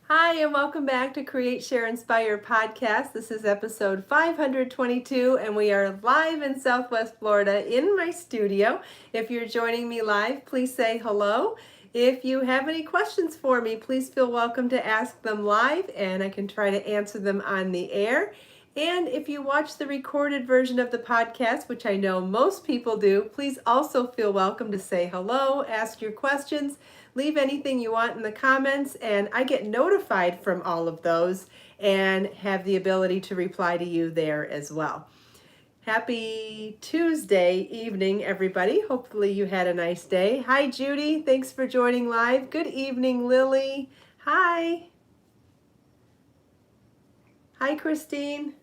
Hi, and welcome back to Create, Share, Inspire podcast. This is episode 522, and we are live in Southwest Florida in my studio. If you're joining me live, please say hello. If you have any questions for me, please feel welcome to ask them live, and I can try to answer them on the air. And if you watch the recorded version of the podcast, which I know most people do, please also feel welcome to say hello, ask your questions. Leave anything you want in the comments, and I get notified from all of those and have the ability to reply to you there as well. Happy Tuesday evening, everybody. Hopefully you had a nice day. Hi, Judy. Thanks for joining live. Good evening, Lily. Hi. Hi, Christine.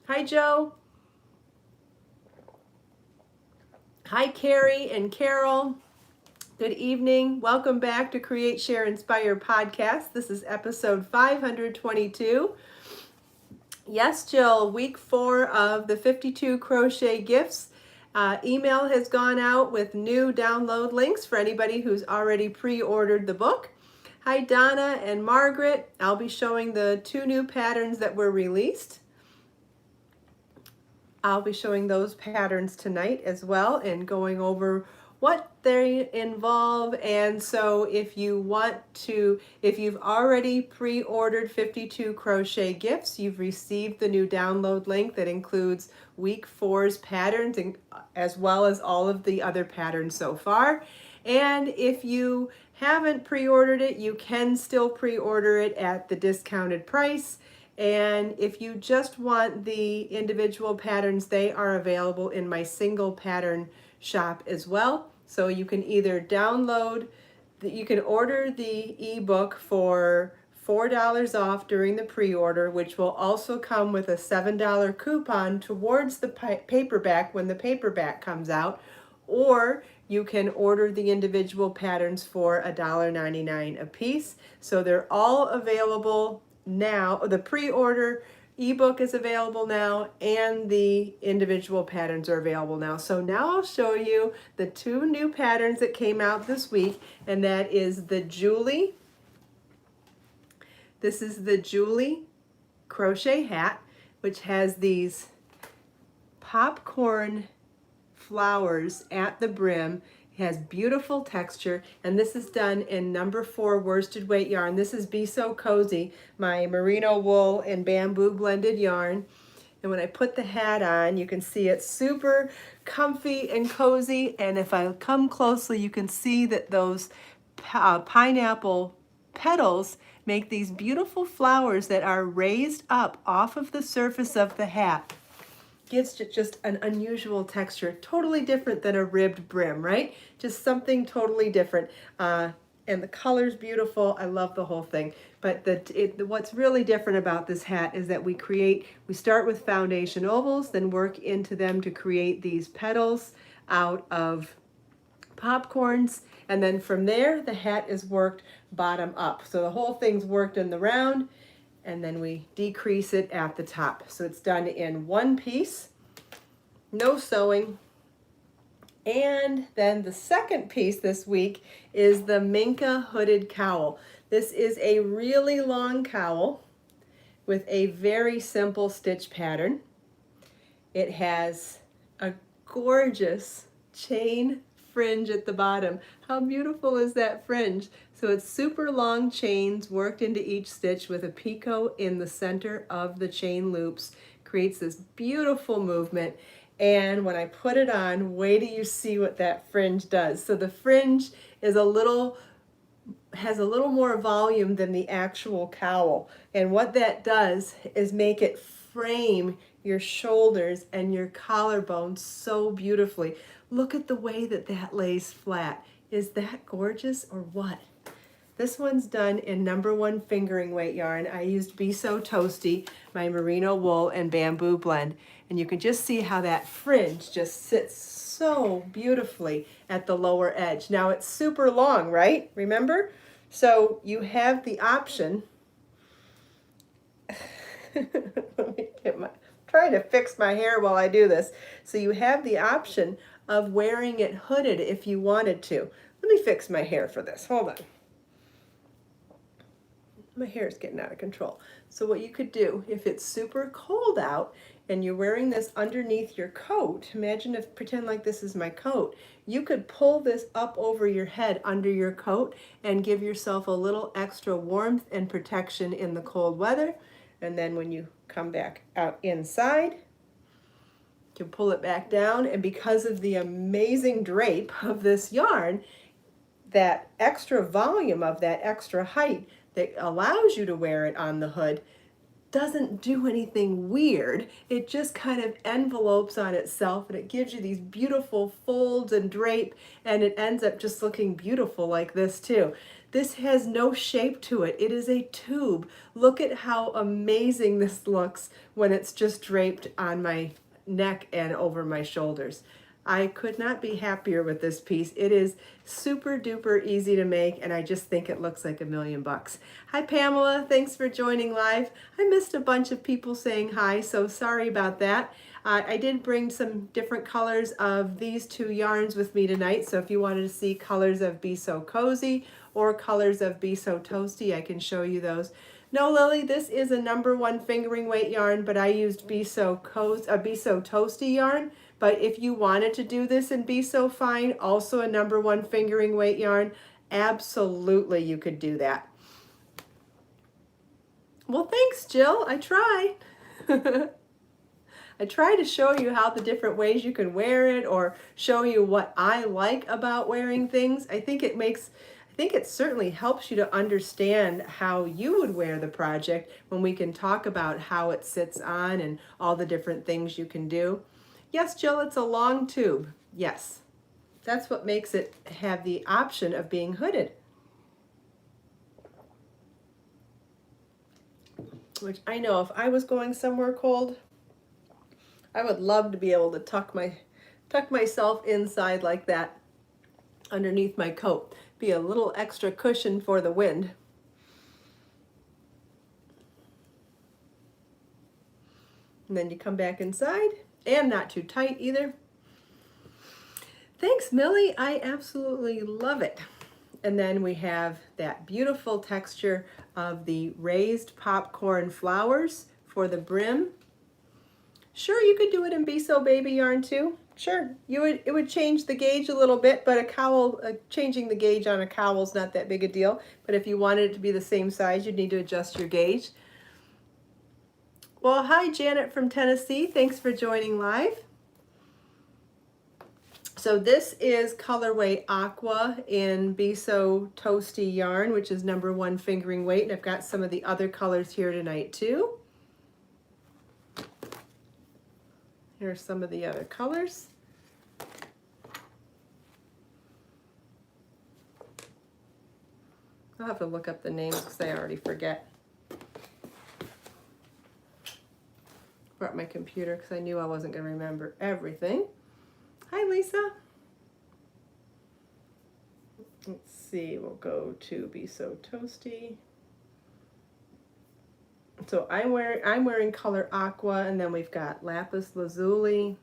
Hi, Joe. Hi, Carrie and Carol. Good evening. Welcome back to Create, Share, Inspire podcast. This is episode 522. Yes, Jill, week 4 of the 52 Crochet Gifts. Email has gone out with new download links for anybody who's already pre-ordered the book. Hi, Donna and Margaret. I'll be showing the 2 new patterns that were released. I'll be showing those patterns tonight as well and going over what they involve. And so if you've already pre-ordered 52 Crochet Gifts, you've received the new download link that includes week 4's patterns as well as all of the other patterns so far. And if you haven't pre-ordered it, you can still pre-order it at the discounted price. And if you just want the individual patterns, they are available in my single pattern shop as well. So you can either you can order the ebook for $4 off during the pre-order, which will also come with a $7 coupon towards the paperback when the paperback comes out, or you can order the individual patterns for $1.99 a piece. So they're all available now. The pre-order ebook is available now, and the individual patterns are available now. So now I'll show you the 2 new patterns that came out this week, and that is the Julie. This is the Julie crochet hat, which has these popcorn flowers at the brim. It has beautiful texture, and this is done in number 4 worsted weight yarn. This is Be So Cozy, my merino wool and bamboo blended yarn. And when I put the hat on, you can see it's super comfy and cozy. And if I come closely, you can see that those pineapple petals make these beautiful flowers that are raised up off of the surface of the hat. Gives just an unusual texture, totally different than a ribbed brim, right? Just something totally different. And the color's beautiful. I love the whole thing. But what's really different about this hat is that we start with foundation ovals, then work into them to create these petals out of popcorns. And then from there, the hat is worked bottom up. So the whole thing's worked in the round, and then we decrease it at the top. So it's done in one piece, no sewing. And then the second piece this week is the Minka hooded cowl. This is a really long cowl with a very simple stitch pattern. It has a gorgeous chain fringe at the bottom. How beautiful is that fringe? So it's super long chains worked into each stitch with a picot in the center of the chain loops. Creates this beautiful movement. And when I put it on, wait till you see what that fringe does. So the fringe is has a little more volume than the actual cowl. And what that does is make it frame your shoulders and your collarbone so beautifully. Look at the way that lays flat. Is that gorgeous or what? This one's done in number 1 fingering weight yarn. I used Be So Toasty, my merino wool and bamboo blend. And you can just see how that fringe just sits so beautifully at the lower edge. Now it's super long, right? Remember? So you have the option. Let me get my trying to fix my hair while I do this. So you have the option of wearing it hooded if you wanted to. Let me fix my hair for this. Hold on. My hair is getting out of control. So what you could do, if it's super cold out and you're wearing this underneath your coat, imagine if, pretend like this is my coat, you could pull this up over your head under your coat and give yourself a little extra warmth and protection in the cold weather. And then when you come back out inside, you can pull it back down, and because of the amazing drape of this yarn, that extra volume of that extra height that allows you to wear it on the hood doesn't do anything weird. It just kind of envelopes on itself, and it gives you these beautiful folds and drape, and it ends up just looking beautiful like this too. This has no shape to it. It is a tube. Look at how amazing this looks when it's just draped on my neck and over my shoulders. I could not be happier with this piece. It is super duper easy to make, and I just think it looks like $1,000,000. Hi Pamela, thanks for joining live. I missed a bunch of people saying hi, so sorry about that. I did bring some different colors of these two yarns with me tonight, so if you wanted to see colors of Be So Cozy or colors of Be So Toasty, I can show you those. No, Lily, this is a #1 fingering weight yarn, but I used Be So Toasty yarn. But if you wanted to do this and Be So Fine, also a #1 fingering weight yarn, absolutely you could do that. Well, thanks, Jill. I try. I try to show you how the different ways you can wear it, or show you what I like about wearing things. I think it certainly helps you to understand how you would wear the project when we can talk about how it sits on and all the different things you can do. Yes, Jill, it's a long tube. Yes, that's what makes it have the option of being hooded. Which I know if I was going somewhere cold, I would love to be able to tuck myself inside like that underneath my coat. Be a little extra cushion for the wind. And then you come back inside, and not too tight either. Thanks, Millie. I absolutely love it. And then we have that beautiful texture of the raised popcorn flowers for the brim. Sure, you could do it in Be So Baby yarn too. Sure, it would change the gauge a little bit, but a cowl, changing the gauge on a cowl is not that big a deal. But if you wanted it to be the same size, you'd need to adjust your gauge. Well, hi Janet from Tennessee. Thanks for joining live. So this is colorway Aqua in Be So Toasty yarn, which is #1 fingering weight. And I've got some of the other colors here tonight too. Here are some of the other colors. I'll have to look up the names because I already forget. Brought my computer because I knew I wasn't going to remember everything. Hi, Lisa. Let's see, we'll go to Be So Toasty. So I'm wearing color Aqua, and then we've got Lapis Lazuli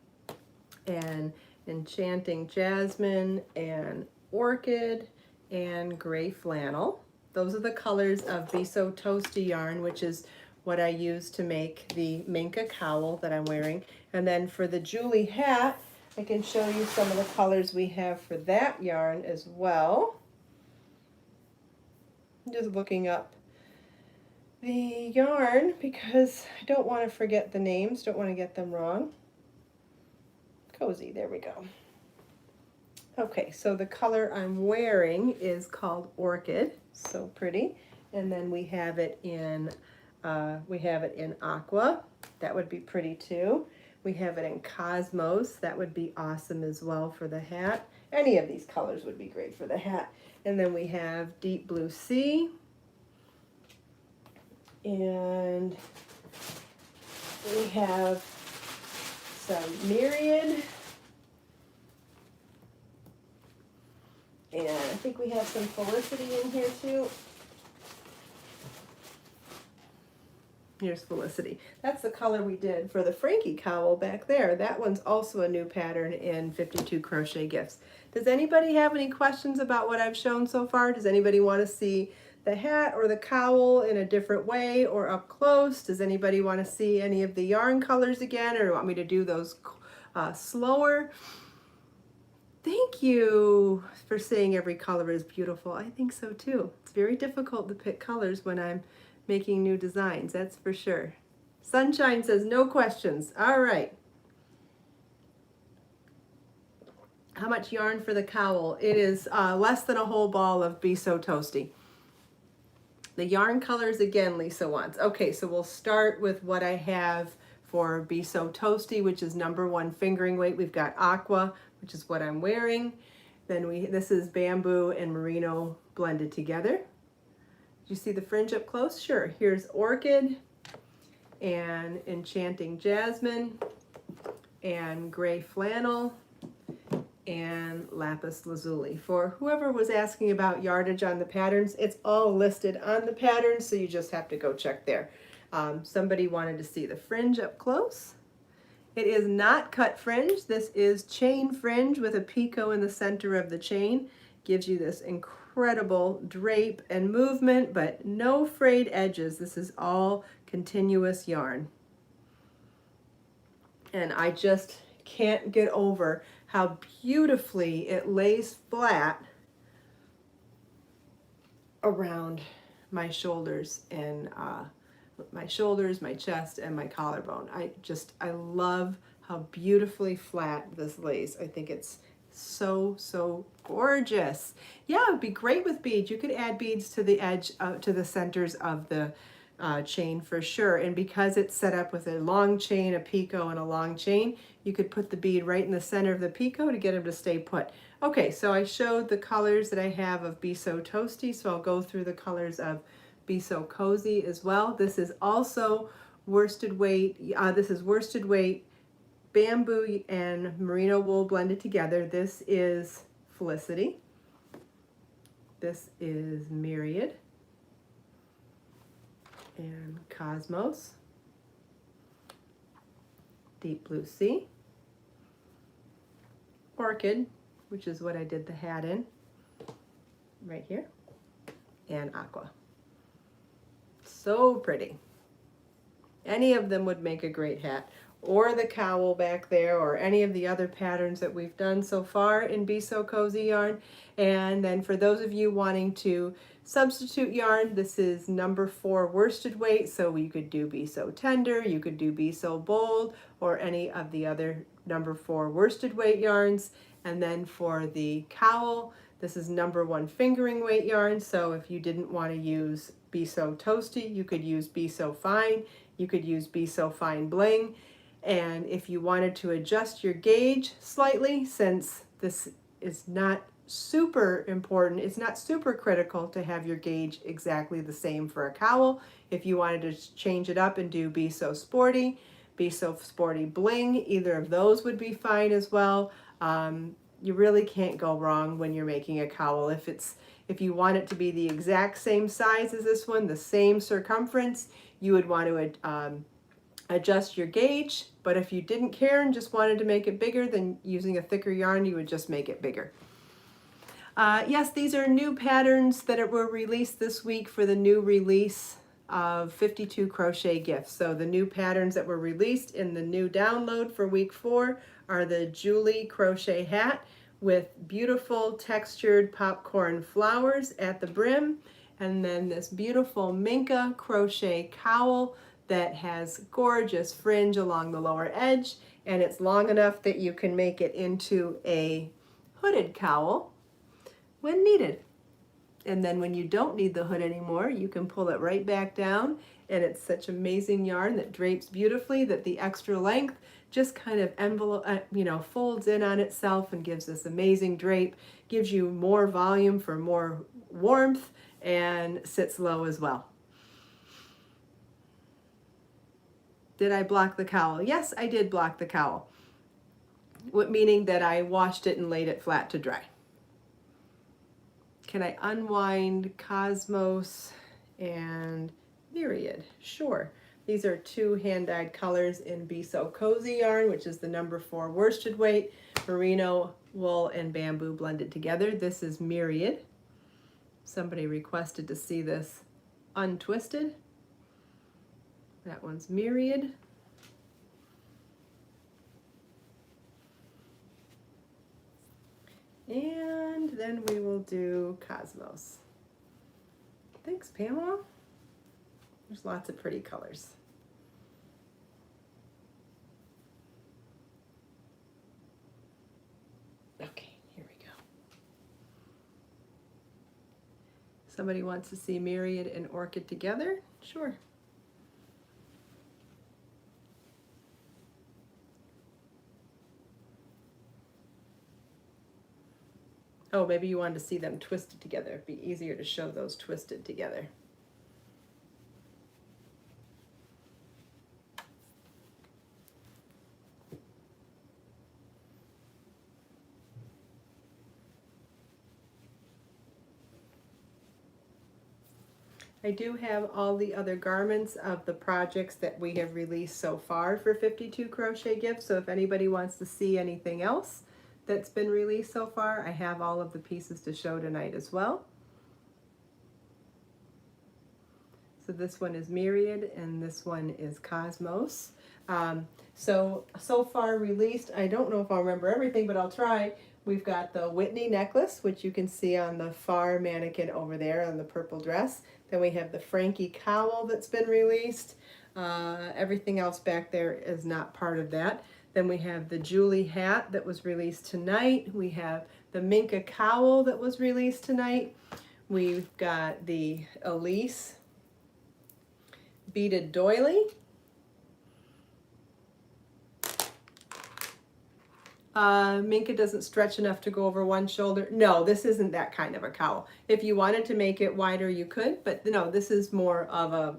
and Enchanting Jasmine and Orchid and Gray Flannel. Those are the colors of Be So Toasty yarn, which is what I use to make the Minka cowl that I'm wearing. And then for the Julie hat, I can show you some of the colors we have for that yarn as well. I'm just looking up the yarn because I don't want to forget the names, don't want to get them wrong. Cozy, there we go. Okay, so the color I'm wearing is called Orchid, so pretty. And then we have it in Aqua, that would be pretty too. We have it in Cosmos, that would be awesome as well for the hat. Any of these colors would be great for the hat. And then we have Deep Blue Sea. And we have some Myriad. And I think we have some Felicity in here too. Here's Felicity. That's the color we did for the Frankie cowl back there. That one's also a new pattern in 52 Crochet Gifts. Does anybody have any questions about what I've shown so far? Does anybody want to see the hat or the cowl in a different way or up close? Does anybody want to see any of the yarn colors again, or want me to do those slower? Thank you for saying every color is beautiful. I think so too. It's very difficult to pick colors when I'm making new designs, that's for sure. Sunshine says no questions. All right. How much yarn for the cowl? It is less than a whole ball of Be So Toasty. The yarn colors again, Lisa wants. Okay, so we'll start with what I have for Be So Toasty, which is #1 fingering weight. We've got aqua, which is what I'm wearing. Then this is bamboo and merino blended together. Do you see the fringe up close? Sure. Here's orchid and enchanting jasmine and gray flannel and lapis lazuli. For whoever was asking about yardage on the patterns, it's all listed on the patterns, so you just have to go check there. Somebody wanted to see the fringe up close. It is not cut fringe. This is chain fringe with a picot in the center of the chain. Gives you this incredible drape and movement, but no frayed edges. This is all continuous yarn. And I just can't get over how beautifully it lays flat around my shoulders and my chest and my collarbone. I love how beautifully flat this lays. I think it's so gorgeous. Yeah, it would be great with beads. You could add beads to the edge, to the centers of the chain for sure. And because it's set up with a long chain, a picot, and a long chain, you could put the bead right in the center of the picot to get them to stay put. Okay, so I showed the colors that I have of Be So Toasty, so I'll go through the colors of Be So Cozy as well. This is also worsted weight. This is worsted weight bamboo and merino wool blended together. This is Felicity. This is Myriad and Cosmos, Deep Blue Sea, Orchid, which is what I did the hat in, right here, and Aqua. So pretty. Any of them would make a great hat, or the cowl back there, or any of the other patterns that we've done so far in Be So Cozy yarn. And then for those of you wanting to substitute yarn, this is #4 worsted weight, so you could do Be So Tender, you could do Be So Bold, or any of the other #4 worsted weight yarns. And then for the cowl, this is #1 fingering weight yarn, so if you didn't want to use Be So Toasty, you could use Be So Fine, you could use Be So Fine Bling. And if you wanted to adjust your gauge slightly, since this is not super important, it's not super critical to have your gauge exactly the same for a cowl. If you wanted to change it up and do Be So Sporty, Be So Sporty Bling, either of those would be fine as well. You really can't go wrong when you're making a cowl. If you want it to be the exact same size as this one, the same circumference, you would want to adjust your gauge. But if you didn't care and just wanted to make it bigger, then using a thicker yarn, you would just make it bigger. Yes, these are new patterns that were released this week for the new release of 52 Crochet Gifts. So the new patterns that were released in the new download for week 4 are the Julie crochet hat with beautiful textured popcorn flowers at the brim, and then this beautiful Minka crochet cowl that has gorgeous fringe along the lower edge, and it's long enough that you can make it into a hooded cowl when needed. And then when you don't need the hood anymore, you can pull it right back down, and it's such amazing yarn that drapes beautifully that the extra length just kind of folds in on itself and gives this amazing drape, gives you more volume for more warmth, and sits low as well. Did I block the cowl? Yes, I did block the cowl, meaning that I washed it and laid it flat to dry. Can I unwind Cosmos and Myriad? Sure. These are 2 hand-dyed colors in Be So Cozy yarn, which is the number 4 worsted weight, merino wool and bamboo blended together. This is Myriad. Somebody requested to see this untwisted. That one's Myriad. And then we will do Cosmos. Thanks, Pamela. There's lots of pretty colors. Okay, here we go. Somebody wants to see Myriad and Orchid together? Sure. Oh, maybe you wanted to see them twisted together. It'd be easier to show those twisted together. I do have all the other garments of the projects that we have released so far for 52 Crochet Gifts. So if anybody wants to see anything else that's been released so far, I have all of the pieces to show tonight as well. So this one is Myriad and this one is Cosmos. So far released, I don't know if I'll remember everything, but I'll try. We've got the Whitney necklace, which you can see on the far mannequin over there on the purple dress. Then we have the Frankie cowl that's been released. Everything else back there is not part of that. Then we have the Julie hat that was released tonight. We have the Minka cowl that was released tonight. We've got the Elise beaded doily. Minka doesn't stretch enough to go over one shoulder. No, this isn't that kind of a cowl. If you wanted to make it wider, you could, but no, this is more of a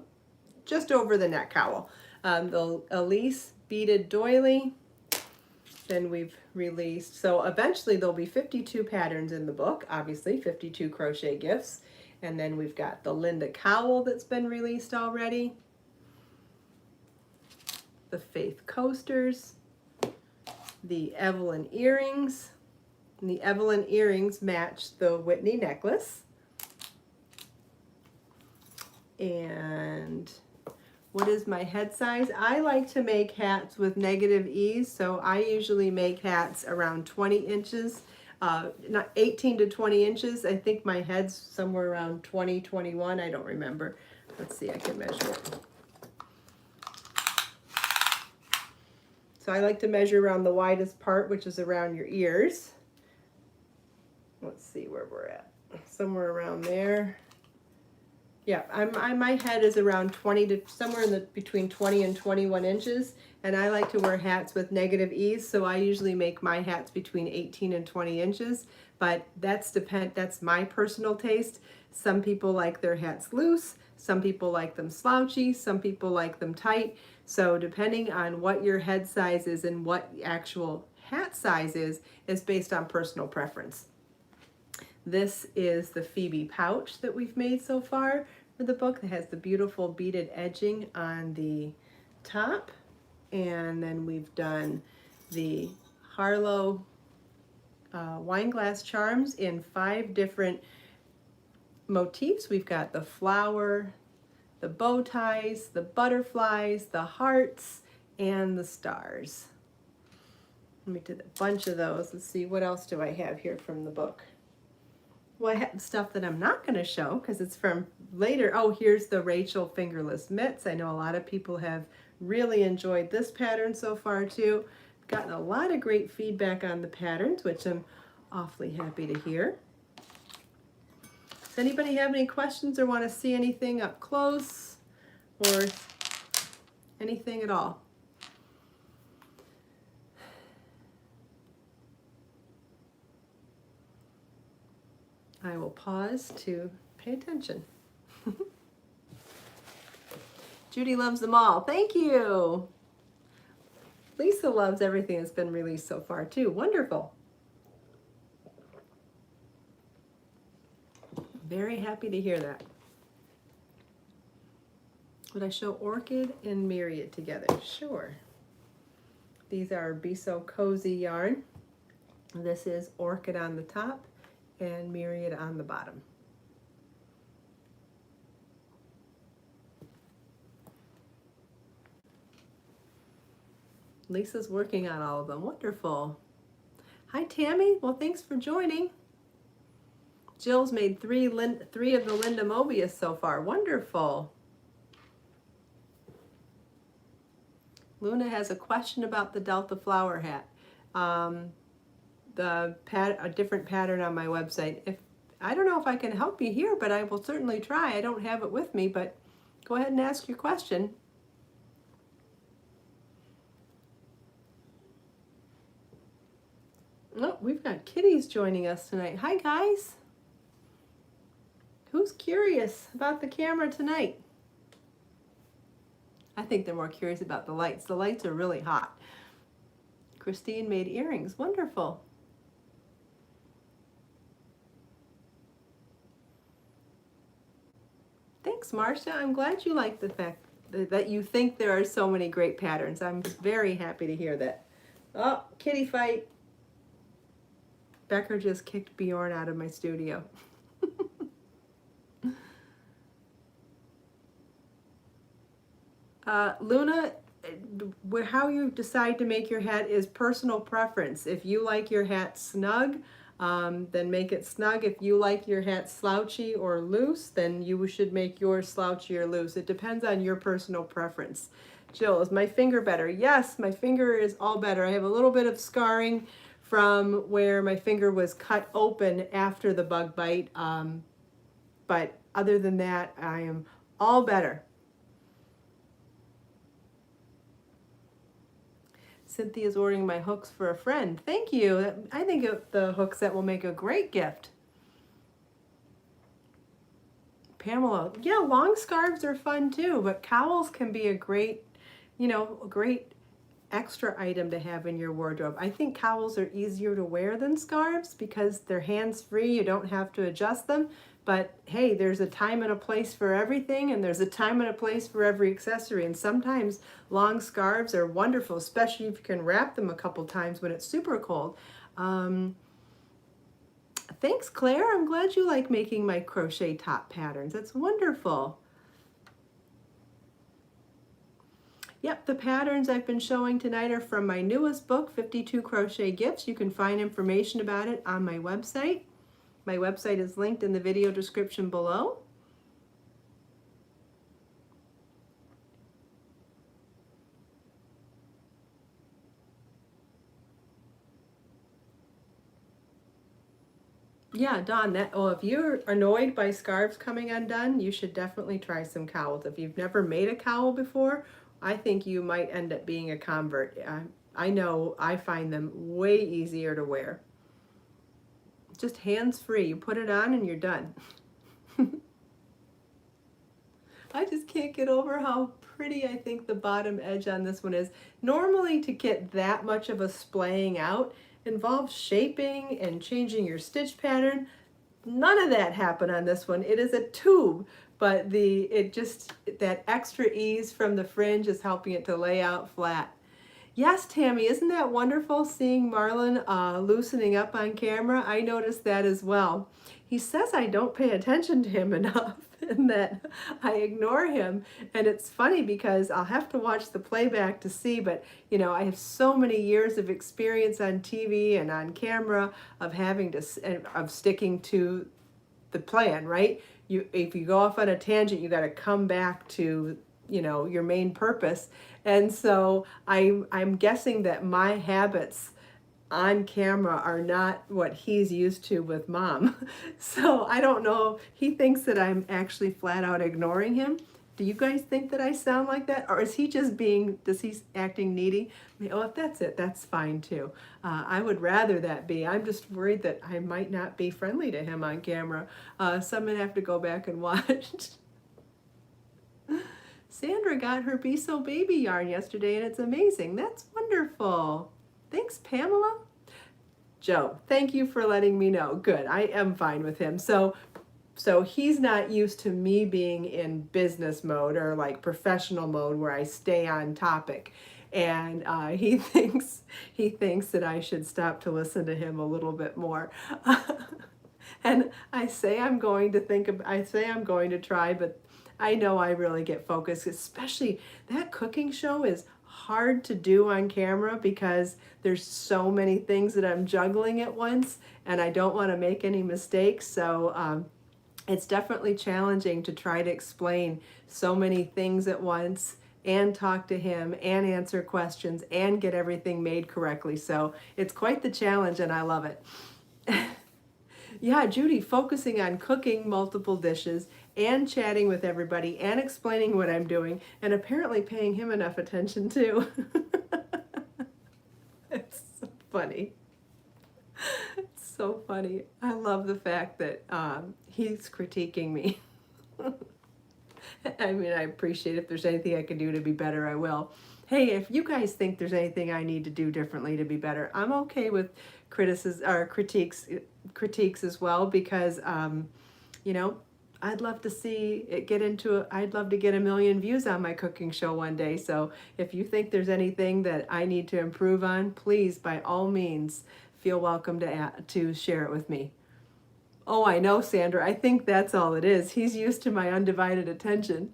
just over the neck cowl. The Elise beaded doily. Then we've released, so eventually there'll be 52 patterns in the book, obviously 52 Crochet Gifts. And then we've got the Linda cowl that's been released already. The Faith coasters. The Evelyn earrings. And the Evelyn earrings match the Whitney necklace. And what is my head size? I like to make hats with negative ease, so I usually make hats around 20 inches, not 18 to 20 inches. I think my head's somewhere around 20, 21. I don't remember. Let's see, I can measure it. So I like to measure around the widest part, which is around your ears. Let's see where we're at. Somewhere around there. Yeah, my head is around 20 to somewhere in the between 20 and 21 inches, and I like to wear hats with negative ease, so I usually make my hats between 18 and 20 inches, but that's my personal taste. Some people like their hats loose, some people like them slouchy, some people like them tight. So depending on what your head size is and what actual hat size is based on personal preference. This is the Phoebe pouch that we've made so far for the book. It has the beautiful beaded edging on the top. And then we've done the Harlow wine glass charms in 5 different motifs. We've got the flower, the bow ties, the butterflies, the hearts, and the stars. Let me do a bunch of those. Let's see, what else do I have here from the book? Well, I have stuff that I'm not going to show because it's from later. Oh, here's the Rachel fingerless mitts. I know a lot of people have really enjoyed this pattern so far too. Gotten a lot of great feedback on the patterns, which I'm awfully happy to hear. Does anybody have any questions or want to see anything up close or anything at all? I will pause to pay attention. Judy loves them all. Thank you. Lisa loves everything that's been released so far too. Wonderful. Very happy to hear that. Would I show orchid and myriad together? Sure. These are Be So Cozy yarn. This is orchid on the top and myriad on the bottom. Lisa's working on all of them. Wonderful. Hi, Tammy. Well, thanks for joining. Jill's made three of the Linda Mobius so far. Wonderful. Luna has a question about the Delta flower hat. A different pattern on my website. I don't know if I can help you here, but I will certainly try. I don't have it with me, but go ahead and ask your question. Oh, we've got kitties joining us tonight. Hi, guys. Who's curious about the camera tonight? I think they're more curious about the lights. The lights are really hot. Christine made earrings. Wonderful. Thanks, Marcia. I'm glad you like the fact that you think there are so many great patterns. I'm very happy to hear that. Oh, kitty fight. Becker just kicked Bjorn out of my studio. Luna, how you decide to make your hat is personal preference. If you like your hat snug, then make it snug. If you like your hat slouchy or loose, then you should make yours slouchy or loose. It depends on your personal preference. Jill, is my finger better? Yes, my finger is all better. I have a little bit of scarring from where my finger was cut open after the bug bite. But other than that, I am all better. Cynthia's ordering my hooks for a friend. Thank you. I think the hook set will make a great gift. Pamela, yeah, long scarves are fun too, but cowls can be a great, a great extra item to have in your wardrobe. I think cowls are easier to wear than scarves because they're hands-free. You don't have to adjust them. But hey, there's a time and a place for everything, and there's a time and a place for every accessory. And sometimes long scarves are wonderful, especially if you can wrap them a couple times when it's super cold. Thanks, Claire. I'm glad you like making my crochet top patterns. That's wonderful. Yep, the patterns I've been showing tonight are from my newest book, 52 Crochet Gifts. You can find information about it on my website. My website is linked in the video description below. Yeah, Dawn, if you're annoyed by scarves coming undone, you should definitely try some cowls. If you've never made a cowl before, I think you might end up being a convert. I know I find them way easier to wear. Just hands-free. You put it on and you're done. I just can't get over how pretty I think the bottom edge on this one is. Normally, to get that much of a splaying out involves shaping and changing your stitch pattern. None of that happened on this one. It is a tube, but that extra ease from the fringe is helping it to lay out flat. Yes, Tammy, isn't that wonderful seeing Marlon loosening up on camera? I noticed that as well. He says I don't pay attention to him enough and that I ignore him. And it's funny because I'll have to watch the playback to see, but I have so many years of experience on TV and on camera of sticking to the plan, right? If you go off on a tangent, you got to come back to your main purpose. And so I'm guessing that my habits on camera are not what he's used to with Mom. So I don't know. He thinks that I'm actually flat out ignoring him. Do you guys think that I sound like that? Or is he just acting needy? Oh, if that's it, that's fine too. I would rather that be. I'm just worried that I might not be friendly to him on camera. So I'm gonna have to go back and watch. Sandra got her Be So baby yarn yesterday and it's amazing. That's wonderful. Thanks, Pamela. Joe, thank you for letting me know. Good, I am fine with him. So So he's not used to me being in business mode or like professional mode where I stay on topic. And he thinks that I should stop to listen to him a little bit more. And I say I'm going to try, but I know I really get focused, especially that cooking show is hard to do on camera because there's so many things that I'm juggling at once and I don't want to make any mistakes. So it's definitely challenging to try to explain so many things at once and talk to him and answer questions and get everything made correctly. So it's quite the challenge and I love it. Yeah, Judy, focusing on cooking multiple dishes and chatting with everybody and explaining what I'm doing and apparently paying him enough attention too. It's so funny. It's so funny. I love the fact that he's critiquing me. I mean, I appreciate if there's anything I can do to be better, I will. Hey, if you guys think there's anything I need to do differently to be better, I'm okay with criticism or critiques as well because you know, I'd love to see it I'd love to get 1 million views on my cooking show one day. So if you think there's anything that I need to improve on, please, by all means, feel welcome to share it with me. Oh, I know, Sandra. I think that's all it is. He's used to my undivided attention.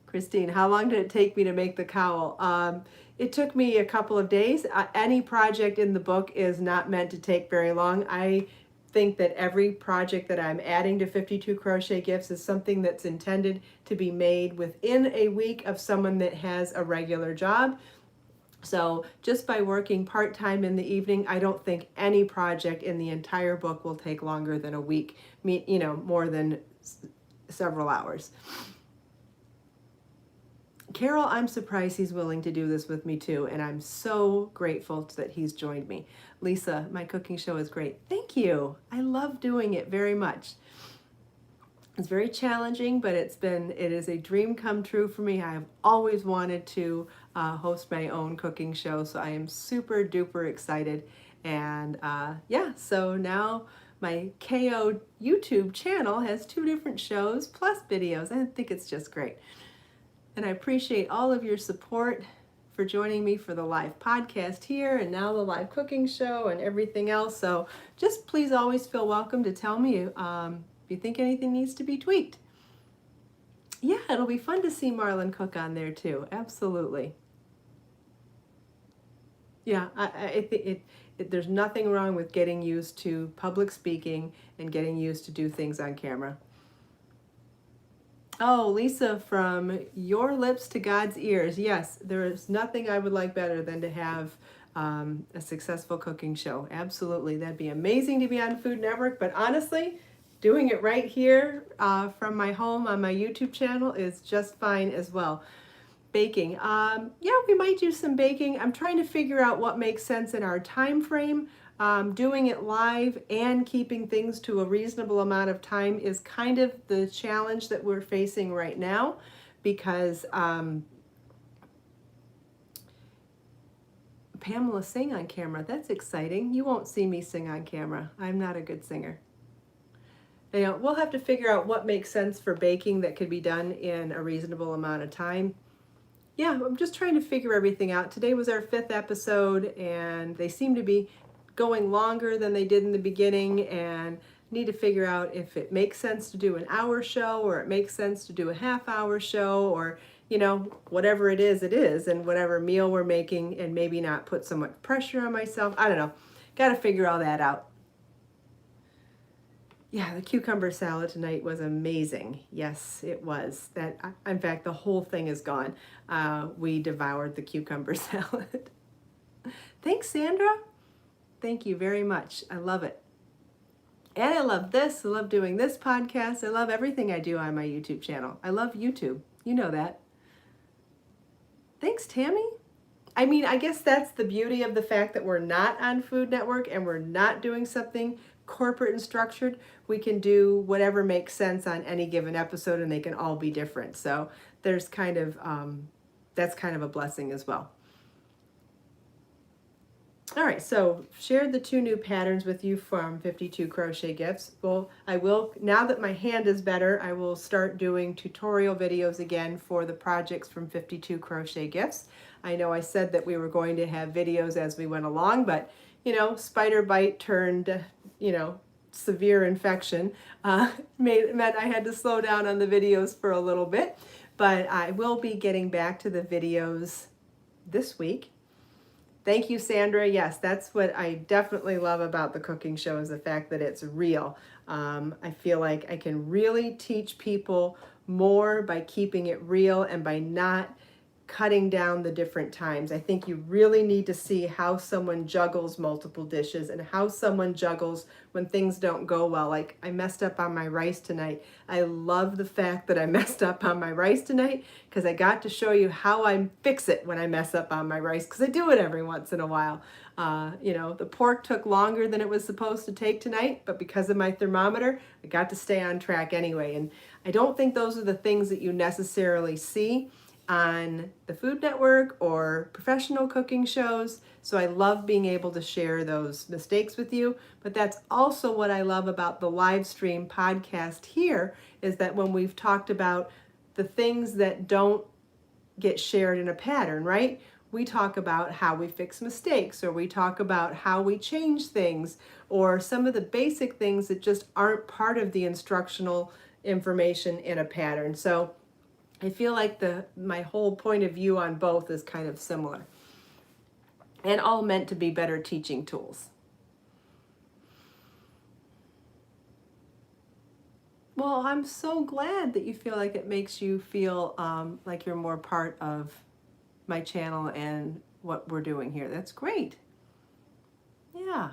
Christine, how long did it take me to make the cowl? It took me a couple of days. Any project in the book is not meant to take very long. I think that every project that I'm adding to 52 Crochet Gifts is something that's intended to be made within a week of someone that has a regular job. So just by working part-time in the evening, I don't think any project in the entire book will take longer than a week, more than several hours. Carol, I'm surprised he's willing to do this with me too, and I'm so grateful that he's joined me. Lisa, my cooking show is great. Thank you. I love doing it very much. It's very challenging, but it is a dream come true for me. I have always wanted to host my own cooking show, so I am super duper excited. And yeah, so now my KO YouTube channel has 2 different shows plus videos. I think it's just great. And I appreciate all of your support for joining me for the live podcast here and now the live cooking show and everything else. So just please always feel welcome to tell me if you think anything needs to be tweaked. Yeah, it'll be fun to see Marlon cook on there too. Absolutely. Yeah, I think there's nothing wrong with getting used to public speaking and getting used to do things on camera. Oh, Lisa, from your lips to God's ears. Yes, there is nothing I would like better than to have a successful cooking show. Absolutely. That'd be amazing to be on Food Network. But honestly, doing it right here from my home on my YouTube channel is just fine as well. Baking. Yeah, we might do some baking. I'm trying to figure out what makes sense in our time frame. Doing it live and keeping things to a reasonable amount of time is kind of the challenge that we're facing right now because Pamela sing on camera. That's exciting. You won't see me sing on camera. I'm not a good singer. We'll have to figure out what makes sense for baking that could be done in a reasonable amount of time. Yeah, I'm just trying to figure everything out. Today was our 5th episode and they seem to be going longer than they did in the beginning and need to figure out if it makes sense to do an hour show or it makes sense to do a half-hour show or, whatever it is, and whatever meal we're making and maybe not put so much pressure on myself. I don't know. Got to figure all that out. Yeah, the cucumber salad tonight was amazing. Yes, it was. In fact, the whole thing is gone. We devoured the cucumber salad. Thanks, Sandra. Thank you very much. I love it. And I love this. I love doing this podcast. I love everything I do on my YouTube channel. I love YouTube. You know that. Thanks, Tammy. I mean, I guess that's the beauty of the fact that we're not on Food Network and we're not doing something corporate and structured. We can do whatever makes sense on any given episode and they can all be different. So there's kind of, that's kind of a blessing as well. All right, so shared the 2 new patterns with you from 52 Crochet Gifts. Well, I will, now that my hand is better, I will start doing tutorial videos again for the projects from 52 Crochet Gifts. I know I said that we were going to have videos as we went along, but you know, spider bite turned, you know, severe infection meant I had to slow down on the videos for a little bit, but I will be getting back to the videos this week. Thank you, Sandra. Yes, that's what I definitely love about the cooking show is the fact that it's real. I feel like I can really teach people more by keeping it real and by not cutting down the different times. I think you really need to see how someone juggles multiple dishes and how someone juggles when things don't go well. Like I messed up on my rice tonight. I love the fact that I messed up on my rice tonight because I got to show you how I fix it when I mess up on my rice, because I do it every once in a while. You know, the pork took longer than it was supposed to take tonight, but because of my thermometer, I got to stay on track anyway. And I don't think those are the things that you necessarily see on the Food Network or professional cooking shows. So I love being able to share those mistakes with you. But that's also what I love about the live stream podcast here, is that when we've talked about the things that don't get shared in a pattern, right? We talk about how we fix mistakes, or we talk about how we change things, or some of the basic things that just aren't part of the instructional information in a pattern. So I feel like my whole point of view on both is kind of similar, and all meant to be better teaching tools. Well, I'm so glad that you feel like it makes you feel like you're more part of my channel and what we're doing here. That's great. Yeah.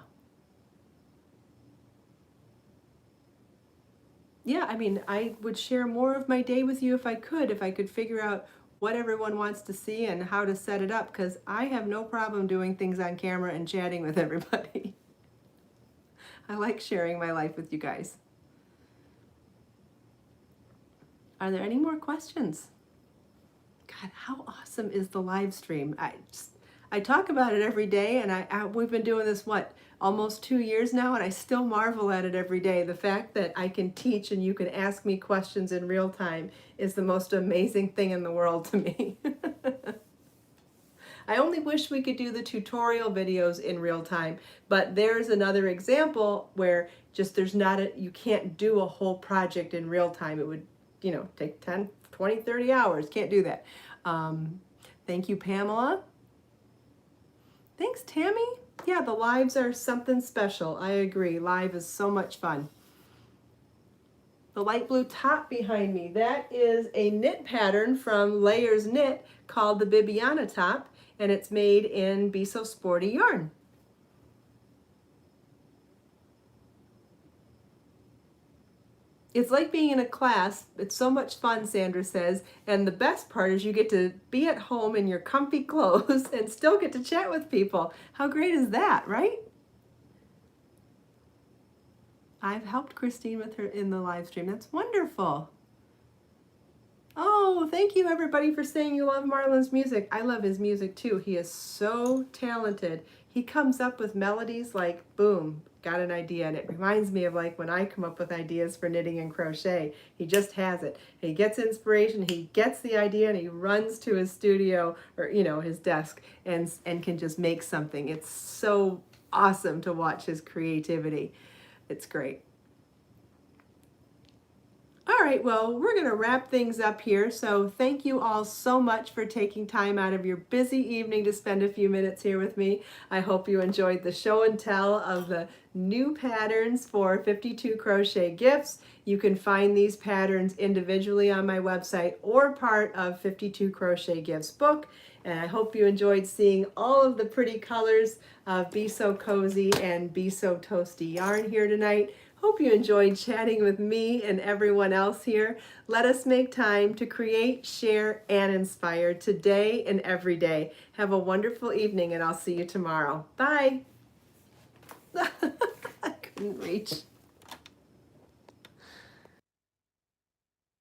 Yeah, I mean, I would share more of my day with you if I could figure out what everyone wants to see and how to set it up, because I have no problem doing things on camera and chatting with everybody. I like sharing my life with you guys. Are there any more questions? God, how awesome is the live stream? I talk about it every day, and we've been doing this, what, almost 2 years now, and I still marvel at it every day. The fact that I can teach and you can ask me questions in real time is the most amazing thing in the world to me. I only wish we could do the tutorial videos in real time, but there's another example where just you can't do a whole project in real time. It would, you know, take 10, 20, 30 hours. Can't do that. Thank you, Pamela. Thanks, Tammy. Yeah, the lives are something special. I agree. Live is so much fun. The light blue top behind me, that is a knit pattern from Layers Knit called the Bibiana top, and it's made in Be So Sporty yarn. It's like being in a class. It's so much fun, Sandra says. And the best part is you get to be at home in your comfy clothes and still get to chat with people. How great is that, right? I've helped Christine with her in the live stream. That's wonderful. Oh, thank you everybody for saying you love Marlon's music. I love his music too. He is so talented. He comes up with melodies like, boom, got an idea. And it reminds me of like when I come up with ideas for knitting and crochet. He just has it. He gets inspiration, he gets the idea, and he runs to his studio or, you know, his desk and can just make something. It's so awesome to watch his creativity. It's great. All right, well, we're going to wrap things up here. So thank you all so much for taking time out of your busy evening to spend a few minutes here with me. I hope you enjoyed the show and tell of the new patterns for 52 Crochet Gifts. You can find these patterns individually on my website or part of 52 Crochet Gifts book. And I hope you enjoyed seeing all of the pretty colors of Be So Cozy and Be So Toasty yarn here tonight. Hope you enjoyed chatting with me and everyone else here. Let us make time to create, share, and inspire today and every day. Have a wonderful evening, and I'll see you tomorrow. Bye. I couldn't reach.